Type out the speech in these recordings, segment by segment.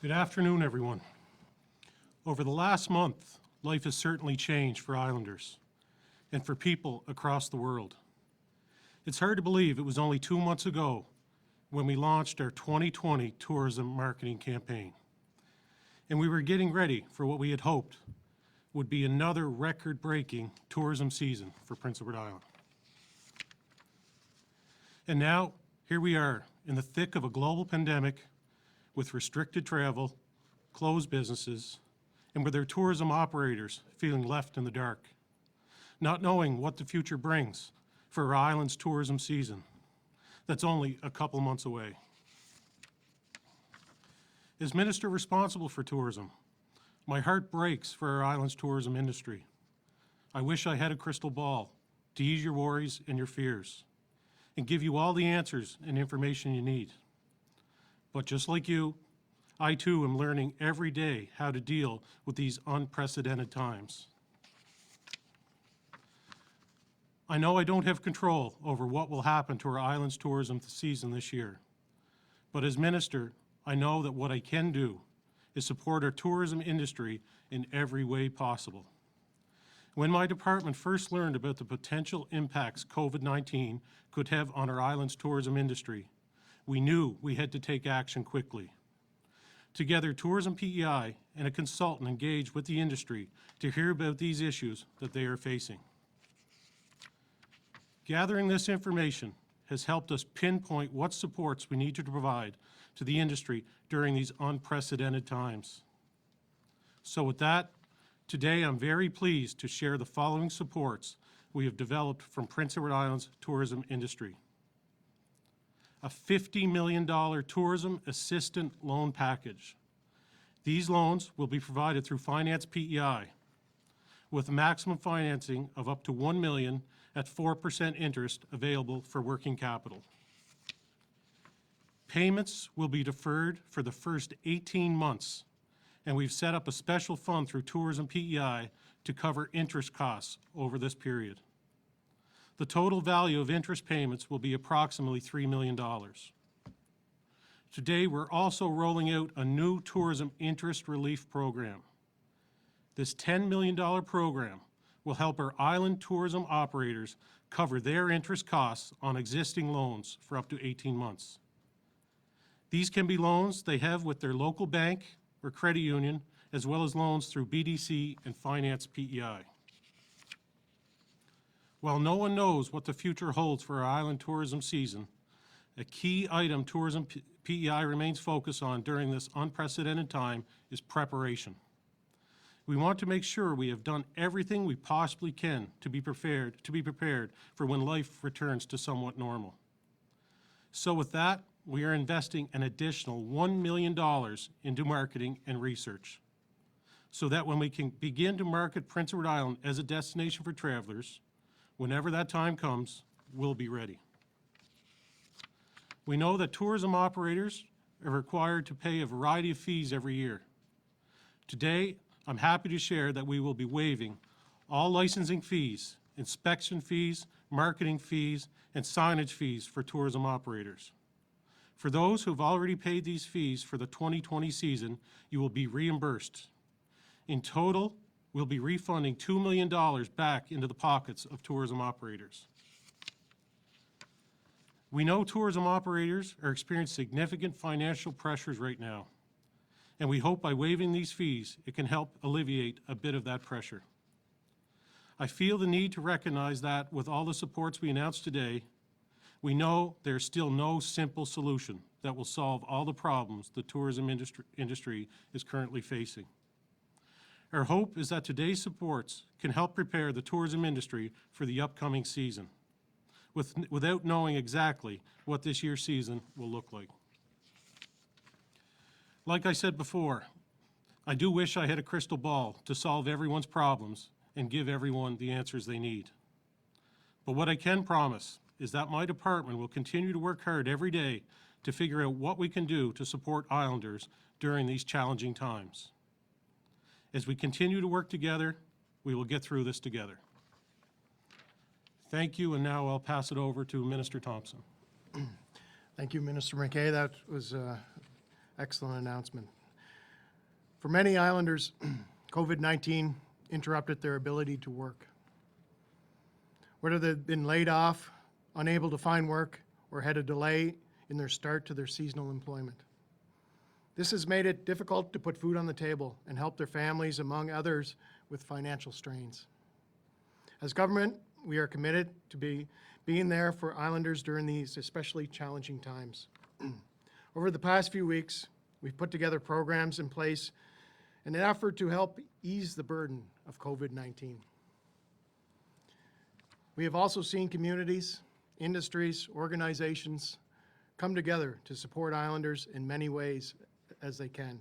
Good afternoon, everyone. Over the last month, life has certainly changed for Islanders and for people across the world. It's hard to believe it was only 2 months ago when we launched our 2020 tourism marketing campaign. And we were getting ready for what we had hoped would be another record-breaking tourism season for Prince Edward Island. And now, here we are in the thick of a global pandemic with restricted travel, closed businesses, and with their tourism operators feeling left in the dark, not knowing what the future brings for our island's tourism season that's only a couple months away. As minister responsible for tourism, my heart breaks for our island's tourism industry. I wish I had a crystal ball to ease your worries and your fears and give you all the answers and information you need. But just like you, I too am learning every day how to deal with these unprecedented times. I know I don't have control over what will happen to our island's tourism season this year. But as minister, I know that what I can do is support our tourism industry in every way possible. When my department first learned about the potential impacts COVID-19 could have on our island's tourism industry, we knew we had to take action quickly. Together, Tourism P.E.I. and a consultant engaged with the industry to hear about these issues that they are facing. Gathering this information has helped us pinpoint what supports we need to provide to the industry during these unprecedented times. So with that, today I'm very pleased to share the following supports we have developed from Prince Edward Island's tourism industry. A $50 million tourism assistant loan package. These loans will be provided through Finance P.E.I. with maximum financing of up to $1 million at 4% interest available for working capital. Payments will be deferred for the first 18 months, and we've set up a special fund through Tourism P.E.I. to cover interest costs over this period. The total value of interest payments will be approximately $3 million. Today, we're also rolling out a new tourism interest relief program. This $10 million program will help our island tourism operators cover their interest costs on existing loans for up to 18 months. These can be loans they have with their local bank or credit union, as well as loans through BDC and Finance P.E.I. While no one knows what the future holds for our island tourism season, a key item Tourism P.E.I. remains focused on during this unprecedented time is preparation. We want to make sure we have done everything we possibly can to be prepared for when life returns to somewhat normal. So with that, we are investing an additional $1 million into marketing and research so that when we can begin to market Prince Edward Island as a destination for travelers, whenever that time comes, we'll be ready. We know that tourism operators are required to pay a variety of fees every year. Today, I'm happy to share that we will be waiving all licensing fees, inspection fees, marketing fees, and signage fees for tourism operators. For those who have already paid these fees for the 2020 season, you will be reimbursed. In total, we'll be refunding $2 million back into the pockets of tourism operators. We know tourism operators are experiencing significant financial pressures right now, and we hope by waiving these fees, it can help alleviate a bit of that pressure. I feel the need to recognize that with all the supports we announced today, we know there's still no simple solution that will solve all the problems the tourism industry is currently facing. Our hope is that today's supports can help prepare the tourism industry for the upcoming season, without knowing exactly what this year's season will look like. Like I said before, I do wish I had a crystal ball to solve everyone's problems and give everyone the answers they need. But what I can promise is that my department will continue to work hard every day to figure out what we can do to support Islanders during these challenging times. As we continue to work together, we will get through this together. Thank you, and now I'll pass it over to Minister Thompson. Thank you, Minister MacKay. That was an excellent announcement. For many islanders, COVID-19 interrupted their ability to work. Whether they've been laid off, unable to find work, or had a delay in their start to their seasonal employment. This has made it difficult to put food on the table and help their families, among others, with financial strains. As government, we are committed to being there for islanders during these especially challenging times. Over the past few weeks, we've put together programs in place in an effort to help ease the burden of COVID-19. We have also seen communities, industries, organizations come together to support islanders in many ways as they can.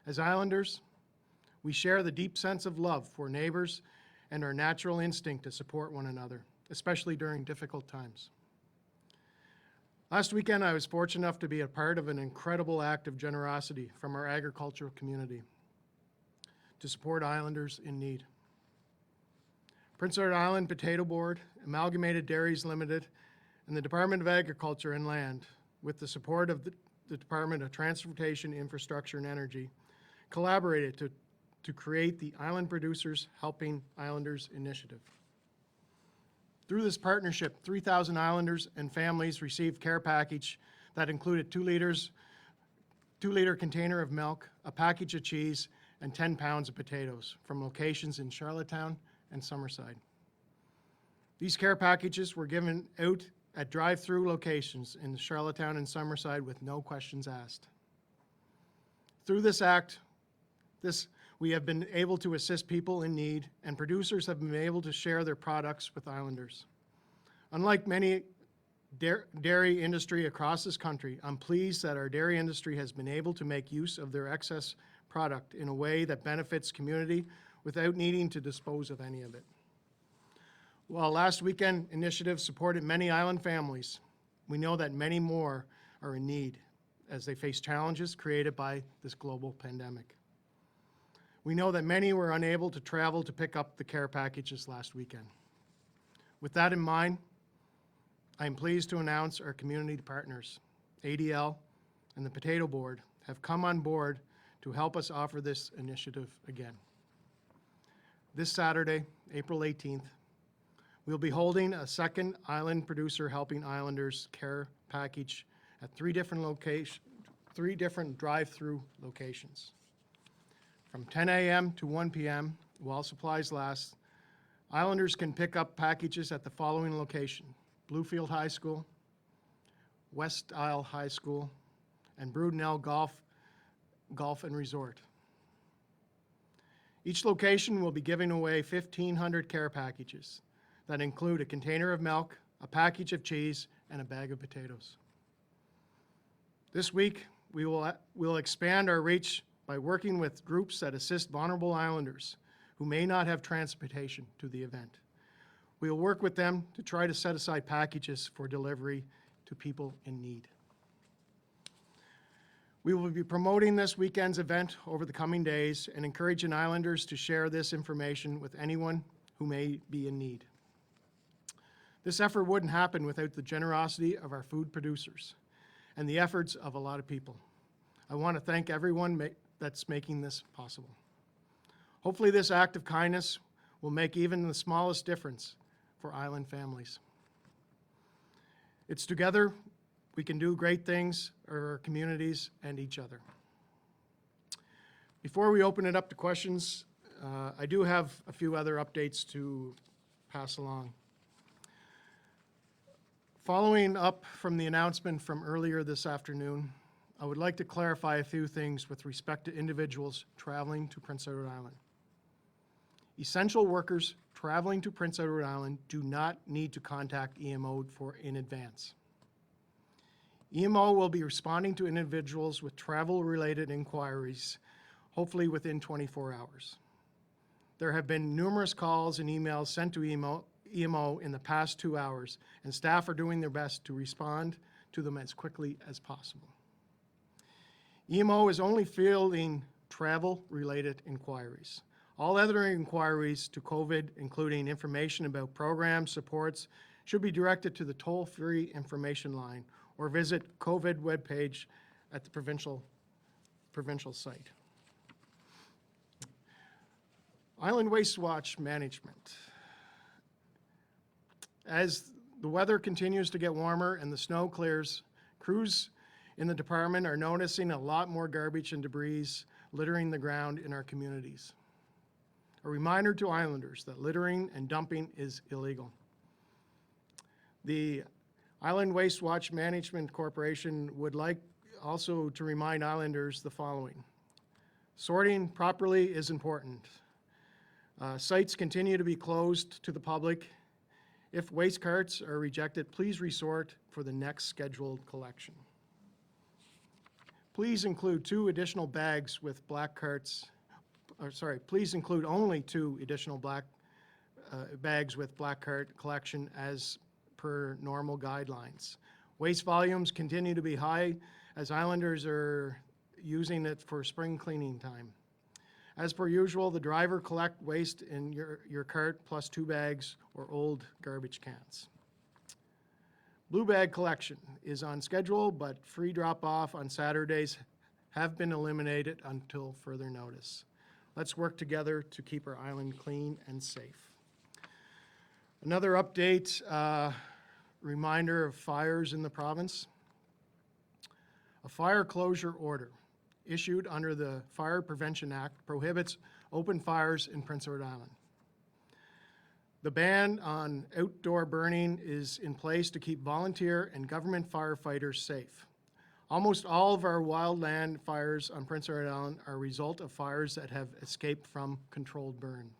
As islanders, we share the deep sense of love for neighbors and our natural instinct to support one another, especially during difficult times. Last weekend, I was fortunate enough to be a part of an incredible act of generosity from our agricultural community to support islanders in need. Prince Edward Island Potato Board, Amalgamated Dairies Limited, and the Department of Agriculture and Land, with the support of the Department of Transportation, Infrastructure and Energy, collaborated to create the Island Producers Helping Islanders Initiative. Through this partnership, 3,000 islanders and families received care package that included 2-liter container of milk, a package of cheese, and 10 pounds of potatoes from locations in Charlottetown and Summerside. These care packages were given out at drive-through locations in Charlottetown and Summerside with no questions asked. Through this act, we have been able to assist people in need, and producers have been able to share their products with islanders. Unlike many dairy industry across this country, I'm pleased that our dairy industry has been able to make use of their excess product in a way that benefits community without needing to dispose of any of it. While last weekend initiative supported many island families, we know that many more are in need as they face challenges created by this global pandemic. We know that many were unable to travel to pick up the care packages last weekend. With that in mind, I am pleased to announce our community partners, ADL and the Potato Board, have come on board to help us offer this initiative again. This Saturday, April 18th, we'll be holding a second Island Producer Helping Islanders care package at three different drive-through locations. From 10 a.m. to 1 p.m., while supplies last, islanders can pick up packages at the following location: Bluefield High School, West Isle High School, and Brudenell Golf and Resort. Each location will be giving away 1,500 care packages that include a container of milk, a package of cheese, and a bag of potatoes. This week, we'll expand our reach by working with groups that assist vulnerable islanders who may not have transportation to the event. We will work with them to try to set aside packages for delivery to people in need. We will be promoting this weekend's event over the coming days and encouraging islanders to share this information with anyone who may be in need. This effort wouldn't happen without the generosity of our food producers and the efforts of a lot of people. I want to thank everyone that's making this possible. Hopefully this act of kindness will make even the smallest difference for island families. It's together we can do great things for our communities and each other. Before we open it up to questions, I do have a few other updates to pass along. Following up from the announcement from earlier this afternoon, I would like to clarify a few things with respect to individuals traveling to Prince Edward Island. Essential workers traveling to Prince Edward Island do not need to contact EMO in advance. EMO will be responding to individuals with travel-related inquiries, hopefully within 24 hours. There have been numerous calls and emails sent to EMO in the past 2 hours, and staff are doing their best to respond to them as quickly as possible. EMO is only fielding travel-related inquiries. All other inquiries to COVID, including information about programs, supports, should be directed to the toll-free information line or visit COVID webpage at the provincial site. Island Waste Watch Management. As the weather continues to get warmer and the snow clears, crews in the department are noticing a lot more garbage and debris littering the ground in our communities. A reminder to Islanders that littering and dumping is illegal. The Island Waste Watch Management Corporation would like also to remind Islanders the following. Sorting properly is important. Sites continue to be closed to the public. If waste carts are rejected, please resort for the next scheduled collection. Please include two additional bags with black carts, please include only two additional bags with black cart collection as per normal guidelines. Waste volumes continue to be high as Islanders are using it for spring cleaning time. As per usual, the driver collect waste in your cart plus 2 bags or old garbage cans. Blue bag collection is on schedule, but free drop-off on Saturdays have been eliminated until further notice. Let's work together to keep our island clean and safe. Another update, reminder of fires in the province. A fire closure order issued under the Fire Prevention Act prohibits open fires in Prince Edward Island. The ban on outdoor burning is in place to keep volunteer and government firefighters safe. Almost all of our wildland fires on Prince Edward Island are a result of fires that have escaped from controlled burn.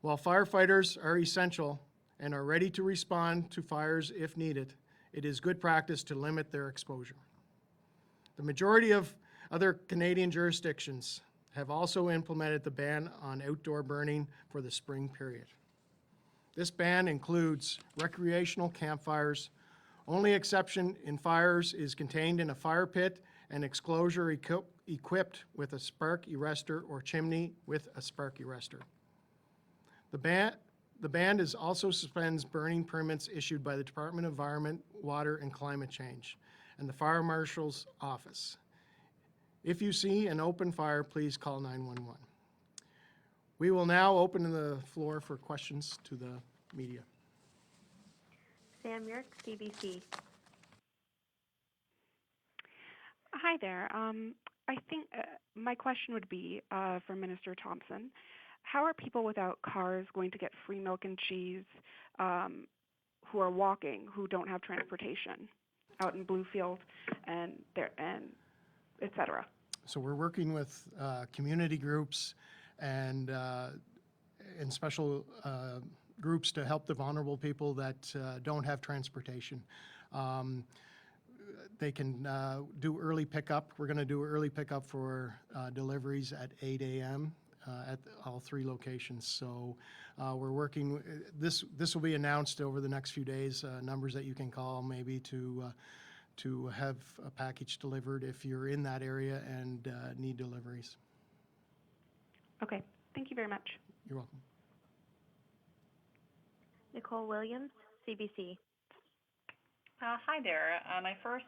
While firefighters are essential and are ready to respond to fires if needed, it is good practice to limit their exposure. The majority of other Canadian jurisdictions have also implemented the ban on outdoor burning for the spring period. This ban includes recreational campfires. Only exception in fires is contained in a fire pit and exclosure equipped with a spark arrestor or chimney with a spark arrestor. The ban is also suspends burning permits issued by the Department of Environment, Water and Climate Change and the Fire Marshal's Office. If you see an open fire, please call 911. We will now open the floor for questions to the media. Sam Yerk, CBC. Hi there. I think my question would be for Minister Thompson. How are people without cars going to get free milk and cheese who are walking, who don't have transportation out in Bluefield and et cetera? So we're working with community groups and special groups to help the vulnerable people that don't have transportation. They can do early pickup. We're going to do early pickup for deliveries at 8 a.m. At all 3 locations. So we're working, this will be announced over the next few days, numbers that you can call maybe to have a package delivered if you're in that area and need deliveries. Okay, thank you very much. You're welcome. Nicole Williams, CBC. Hi there. My first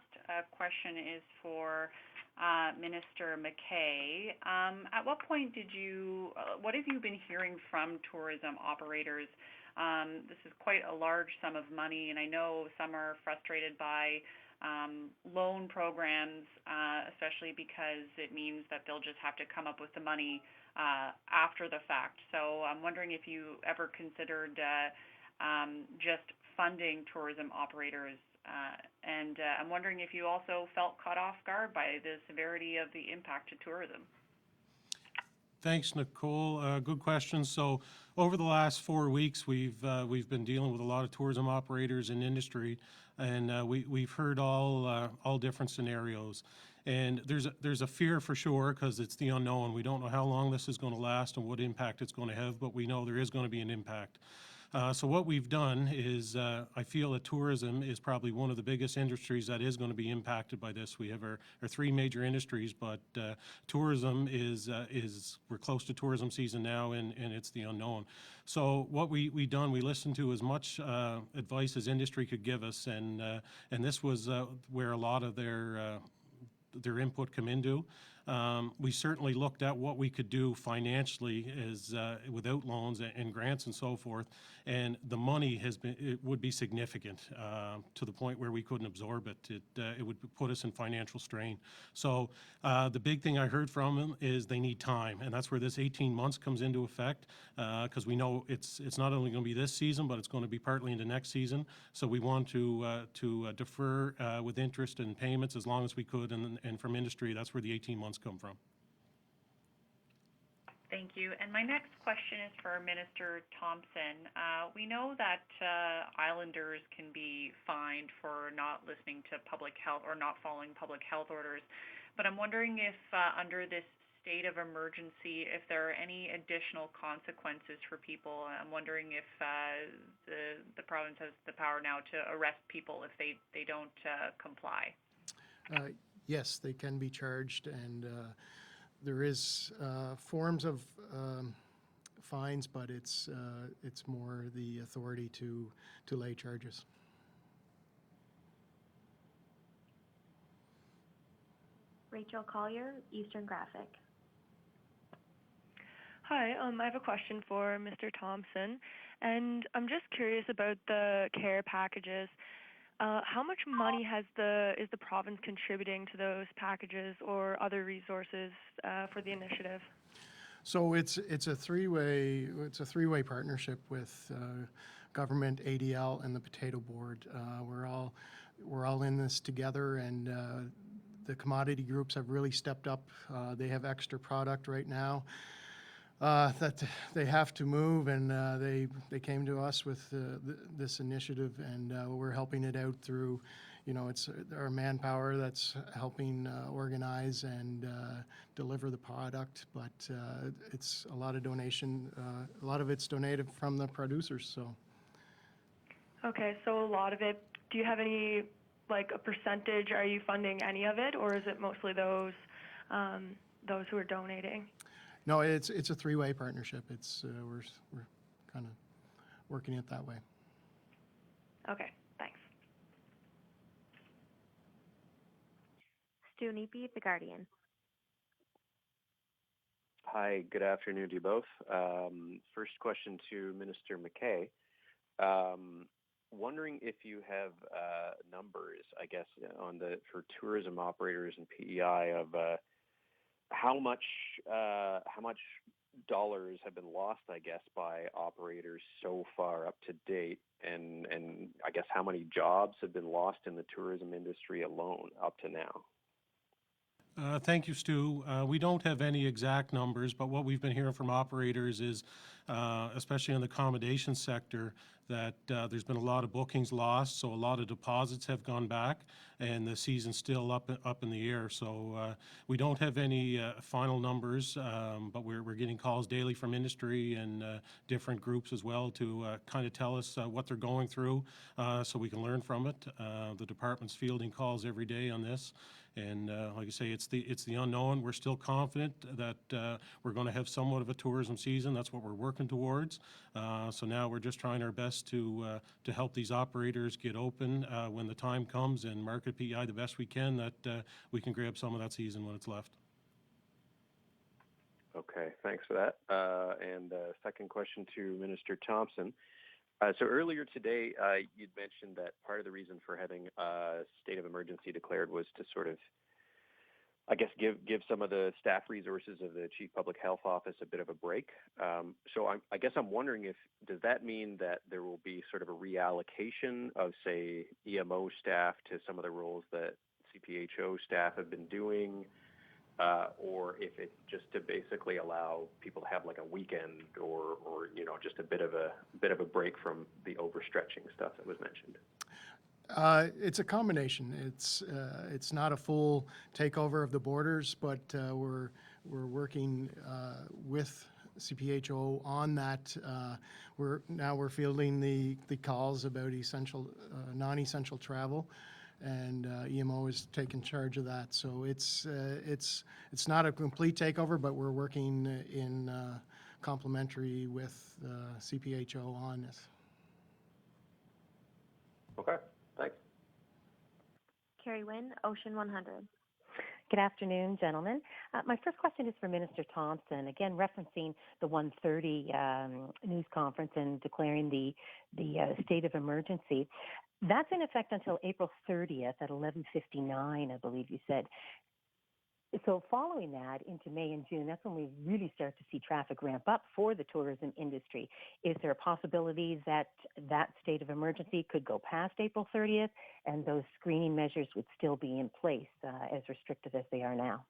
question is for Minister MacKay. At what point what have you been hearing from tourism operators? This is quite a large sum of money, and I know some are frustrated by loan programs, especially because it means that they'll just have to come up with the money after the fact. So I'm wondering if you ever considered just funding tourism operators. And I'm wondering if you also felt caught off guard by the severity of the impact to tourism. Thanks, Nicole. Good question. So over the last 4 weeks, we've been dealing with a lot of tourism operators in industry, and we've heard all different scenarios. And there's a fear for sure because it's the unknown. We don't know how long this is going to last and what impact it's going to have, but we know there is going to be an impact. So what we've done is I feel that tourism is probably one of the biggest industries that is going to be impacted by this. We have our 3 major industries, but tourism is we're close to tourism season now, and it's the unknown. So what we done, we listened to as much advice as industry could give us, and this was where a lot of their input come into. We certainly looked at what we could do financially as without loans and grants and so forth, and the money it would be significant to the point where we couldn't absorb it. It would put us in financial strain. So the big thing I heard from them is they need time, and that's where this 18 months comes into effect, because we know it's not only going to be this season, but it's going to be partly into next season. So we want to defer with interest and payments as long as we could, and from industry, that's where the 18 months come from. Thank you. And my next question is for Minister Thompson. We know that islanders can be fined for not listening to public health or not following public health orders, but I'm wondering if under this state of emergency, if there are any additional consequences for people. I'm wondering if the province has the power now to arrest people if they don't comply. Yes, they can be charged, and there is forms of fines, but it's more the authority to lay charges. Rachel Collier, Eastern Graphic. Hi, I have a question for Mr. Thompson, and I'm just curious about the care packages. How much money is the province contributing to those packages or other resources for the initiative? So it's a three-way partnership with government, ADL, and the Potato Board. We're all in this together, and the commodity groups have really stepped up. They have extra product right now that they have to move, and they came to us with this initiative, and we're helping it out through, it's our manpower that's helping organize and deliver the product, but it's a lot of donation. A lot of it's donated from the producers. So. Okay, so a lot of it. Do you have any, like, a percentage? Are you funding any of it, or is it mostly those who are donating? No, it's a three-way partnership. It's we're kind of working it that way. Okay, thanks. Stu Neepy, The Guardian. Hi, good afternoon to you both. First question to Minister MacKay. Wondering if you have numbers, I guess, for tourism operators and P.E.I. of how much dollars have been lost, I guess, by operators so far up to date, and I guess how many jobs have been lost in the tourism industry alone up to now? Thank you, Stu. We don't have any exact numbers, but what we've been hearing from operators is, especially in the accommodation sector, that there's been a lot of bookings lost, so a lot of deposits have gone back, and the season's still up in the air. So we don't have any final numbers, but we're getting calls daily from industry and different groups as well to kind of tell us what they're going through, so we can learn from it. The department's fielding calls every day on this. And like I say, it's the unknown. We're still confident that we're going to have somewhat of a tourism season. That's what we're working towards. So now we're just trying our best to help these operators get open when the time comes and market P.E.I. the best we can, that we can grab some of that season when it's left. Okay, thanks for that. And second question to Minister Thompson. So earlier today, you'd mentioned that part of the reason for having a state of emergency declared was to sort of, I guess, give some of the staff resources of the Chief Public Health Office a bit of a break. So I guess I'm wondering does that mean that there will be sort of a reallocation of, say, EMO staff to some of the roles that CPHO staff have been doing? Or if it's just to basically allow people to have like a weekend or just a bit of a break from the overstretching stuff that was mentioned. It's a combination. It's not a full takeover of the borders, but we're working with CPHO on that. We're fielding the calls about non-essential travel. And EMO is taking charge of that. So it's not a complete takeover, but we're working in complementary with CPHO on this. Okay, thanks. Carrie Wynn, Ocean 100. Good afternoon, gentlemen. My first question is for Minister Thompson, again referencing the 1:30 news conference and declaring the state of emergency. That's in effect until April 30th at 11:59, I believe you said. So following that into May and June, that's when we really start to see traffic ramp up for the tourism industry. Is there a possibility that that state of emergency could go past April 30th and those screening measures would still be in place as restrictive as they are now?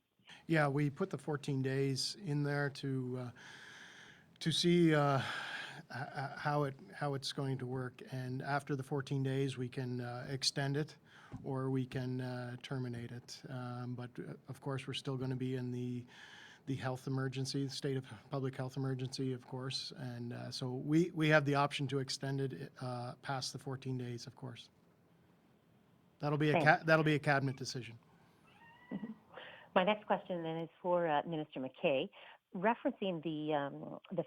Yeah, we put the 14 days in there to see how it's going to work. And after the 14 days, we can extend it or we can terminate it. But of course, we're still going to be in the health emergency, the state of public health emergency, of course. And so we have the option to extend it past the 14 days, of course. That'll be a cabinet decision. My next question then is for Minister MacKay. Referencing the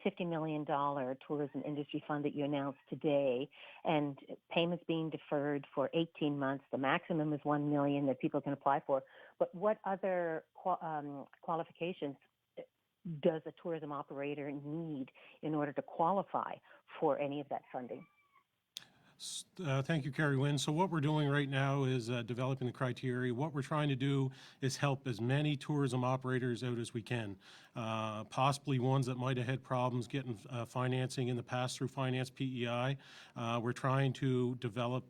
$50 million tourism industry fund that you announced today, and payments being deferred for 18 months, the maximum is $1 million that people can apply for. But what other qualifications does a tourism operator need in order to qualify for any of that funding? Thank you, Carrie Wynn. So what we're doing right now is developing the criteria. What we're trying to do is help as many tourism operators out as we can, possibly ones that might have had problems getting financing in the past through Finance P.E.I. We're trying to develop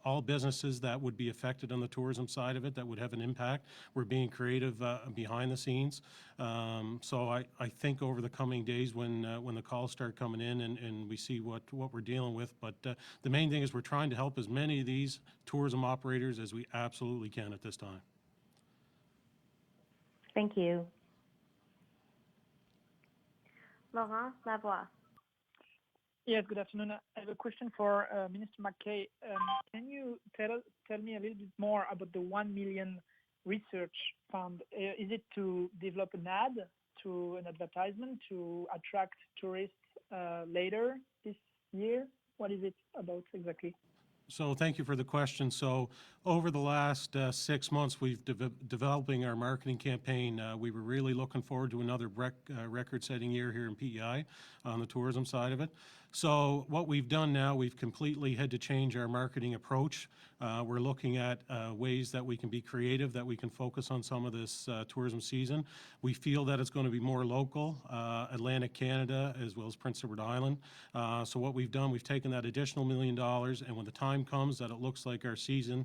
all businesses that would be affected on the tourism side of it that would have an impact. We're being creative behind the scenes. So I think over the coming days when the calls start coming in and we see what we're dealing with, but the main thing is we're trying to help as many of these tourism operators as we absolutely can at this time. Thank you. Laurent Lavoie. Yes, good afternoon. I have a question for Minister MacKay. Can you tell me a little bit more about the $1 million research fund? Is it to develop an ad, to an advertisement, to attract tourists later this year? What is it about exactly? So thank you for the question. So over the last 6 months, we've developing our marketing campaign. We were really looking forward to another record-setting year here in P.E.I. on the tourism side of it. So what we've done now, we've completely had to change our marketing approach. We're looking at ways that we can be creative, that we can focus on some of this tourism season. We feel that it's going to be more local, Atlantic Canada, as well as Prince Edward Island. So what we've done, we've taken that additional $1 million, and when the time comes that it looks like our season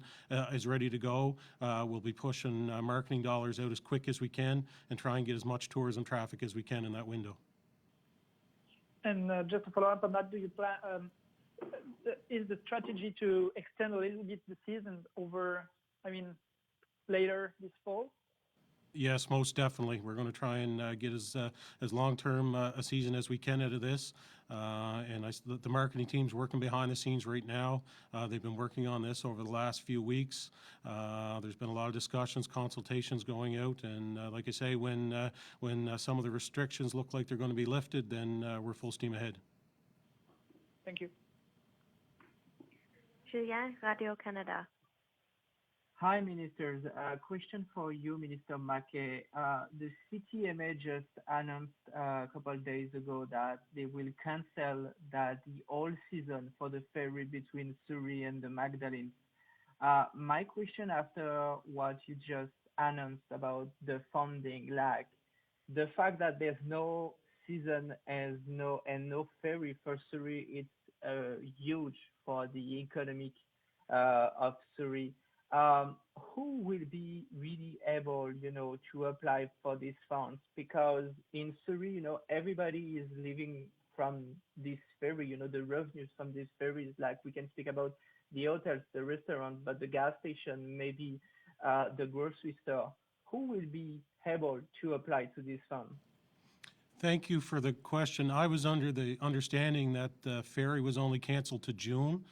is ready to go, we'll be pushing marketing dollars out as quick as we can and try and get as much tourism traffic as we can in that window. And just to follow up on that, do you plan? Is the strategy to extend a little bit the season over? Later this fall? Yes, most definitely. We're going to try and get as long-term a season as we can out of this. And the marketing team's working behind the scenes right now. They've been working on this over the last few weeks. There's been a lot of discussions, consultations going out, and like I say, when some of the restrictions look like they're going to be lifted, then we're full steam ahead. Thank you. Julien, Radio-Canada. Hi, Ministers. A question for you, Minister MacKay. The CTMA just announced a couple of days ago that they will cancel the whole season for the ferry between Surrey and the Magdalene. My question after what you just announced about the funding, like the fact that there's no season and no ferry for Surrey, it's huge for the economic of Surrey. Who will be really able, to apply for these funds? Because in Surrey, everybody is living from this ferry, the revenues from this ferry is like, we can speak about the hotels, the restaurants, but the gas station, maybe the grocery store. Who will be able to apply to this fund? Thank you for the question. I was under the understanding that the ferry was only canceled to June.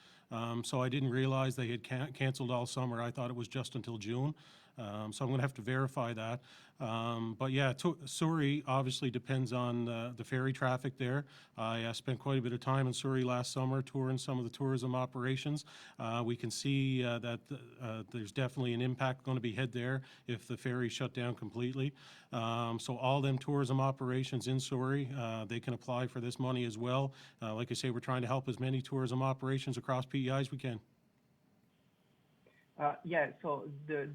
So I didn't realize they had canceled all summer. I thought it was just until June. So I'm going to have to verify that. But yeah, Surrey obviously depends on the ferry traffic there. I spent quite a bit of time in Surrey last summer touring some of the tourism operations. We can see that there's definitely an impact going to be had there if the ferry shut down completely. So all them tourism operations in Surrey, they can apply for this money as well. Like I say, we're trying to help as many tourism operations across PEI as we can. Yeah, so the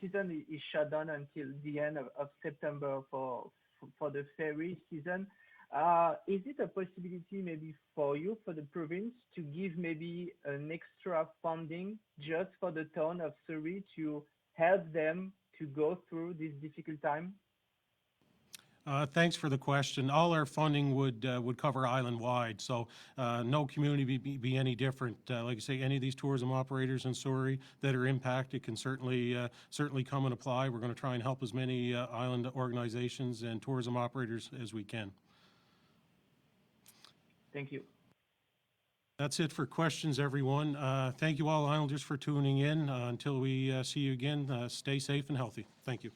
season is shut down until the end of September for the ferry season. Is it a possibility maybe for you, for the province, to give maybe an extra funding just for the town of Surrey to help them to go through this difficult time? Thanks for the question. All our funding would cover island-wide, so no community be any different. Like I say, any of these tourism operators in Surrey that are impacted can certainly come and apply. We're going to try and help as many island organizations and tourism operators as we can. Thank you. That's it for questions, everyone. Thank you all Islanders for tuning in. Until we see you again, stay safe and healthy. Thank you.